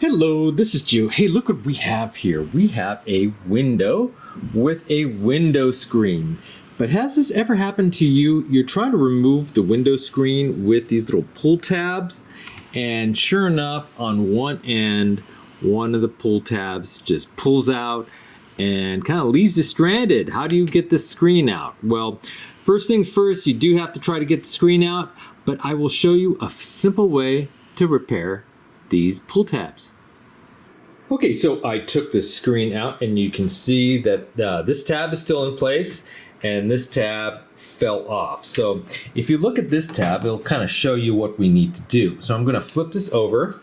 Hello, this is Joe. Hey, look what we have here. We have a window with a window screen. But has this ever happened to you? You're trying to remove the window screen with these little pull tabs, and sure enough, on one end, one of the pull tabs just pulls out and kind of leaves you stranded. How do you get the screen out? Well, first things first, you do have to try to get the screen out, but I will show you a simple way to repair these pull tabs. Okay, so I took the screen out and you can see that this tab is still in place and this tab fell off. So if you look at this tab, it'll kind of show you what we need to do. So I'm going to flip this over.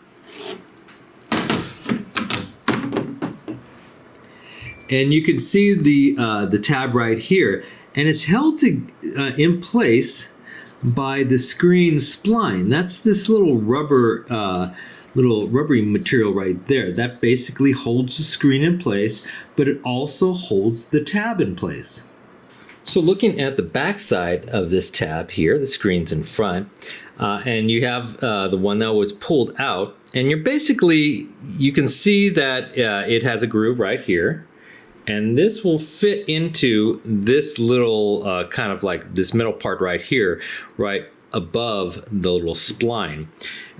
And you can see the tab right here, and it's held in place by the screen spline. That's this little rubbery material right there. That basically holds the screen in place, but it also holds the tab in place. So looking at the back side of this tab here, the screen's in front, and you have the one that was pulled out, and you can see that it has a groove right here, and this will fit into this little kind of like this middle part right here, right above the little spline,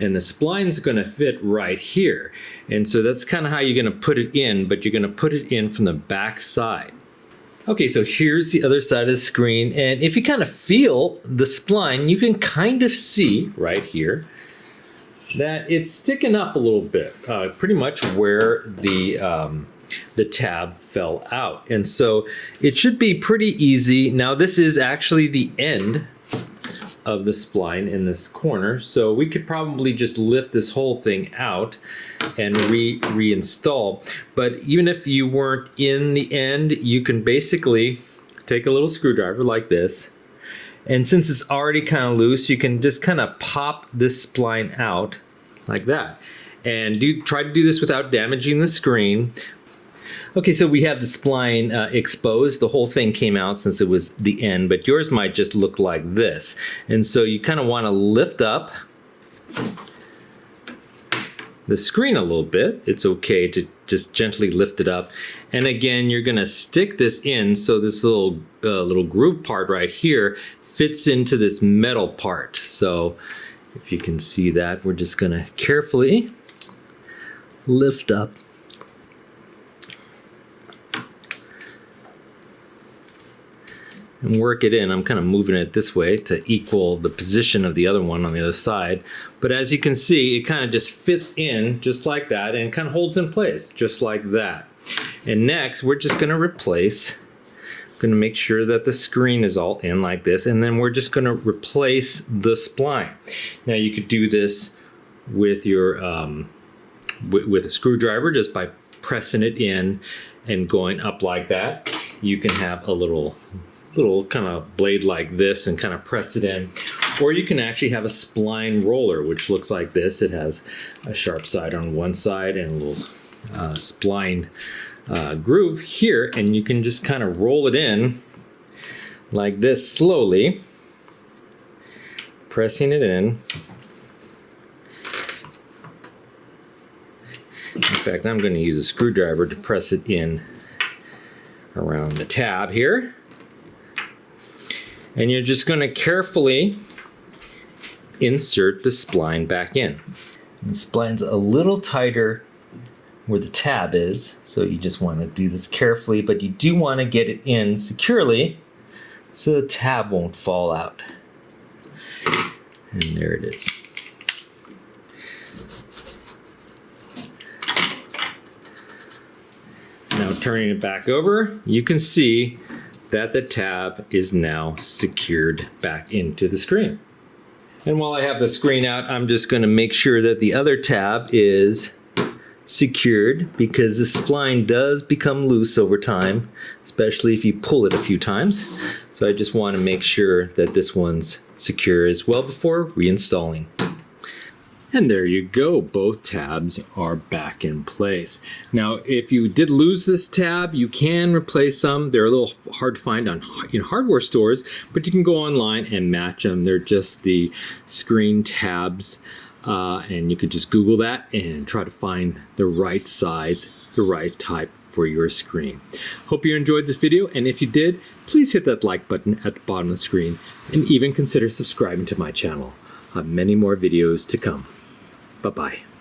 and the spline's going to fit right here, and so that's kind of how you're going to put it in, but you're going to put it in from the back side. Okay, so here's the other side of the screen, and if you kind of feel the spline, you can kind of see right here that it's sticking up a little bit, pretty much where the tab fell out, and so it should be pretty easy. Now this is actually the end of the spline in this corner, so we could probably just lift this whole thing out and reinstall. But even if you weren't in the end, you can basically take a little screwdriver like this, and since it's already kind of loose, you can just kind of pop this spline out like that, and try to do this without damaging the screen. Okay, so we have the spline exposed. The whole thing came out since it was the end, but yours might just look like this. And so you kind of want to lift up the screen a little bit. It's okay to just gently lift it up. And again, you're going to stick this in so this little groove part right here fits into this metal part. So if you can see that, we're just going to carefully lift up. And work it in. I'm kind of moving it this way to equal the position of the other one on the other side. But as you can see, it kind of just fits in just like that and kind of holds in place just like that. And next, we're just going to make sure that the screen is all in like this, and then we're just going to replace the spline. Now you could do this with your with a screwdriver just by pressing it in and going up like that. You can have a little kind of blade like this and kind of press it in, or you can actually have a spline roller, which looks like this. It has a sharp side on one side and a little spline groove here, and you can just kind of roll it in like this slowly, pressing it in. In fact, I'm going to use a screwdriver to press it in around the tab here. And you're just going to carefully insert the spline back in. The spline's a little tighter where the tab is, so you just want to do this carefully, but you do want to get it in securely so the tab won't fall out. And there it is. Now turning it back over, you can see that the tab is now secured back into the screen. And while I have the screen out, I'm just going to make sure that the other tab is secured, because the spline does become loose over time, especially if you pull it a few times. So I just want to make sure that this one's secure as well before reinstalling. And there you go, both tabs are back in place. Now, if you did lose this tab, you can replace them. They're a little hard to find on hardware stores, but you can go online and match them. They're just the screen tabs And you could just Google that and try to find the right size, the right type for your screen. Hope you enjoyed this video, and if you did, please hit that like button at the bottom of the screen and even consider subscribing to my channel. I have many more videos to come. Bye-bye.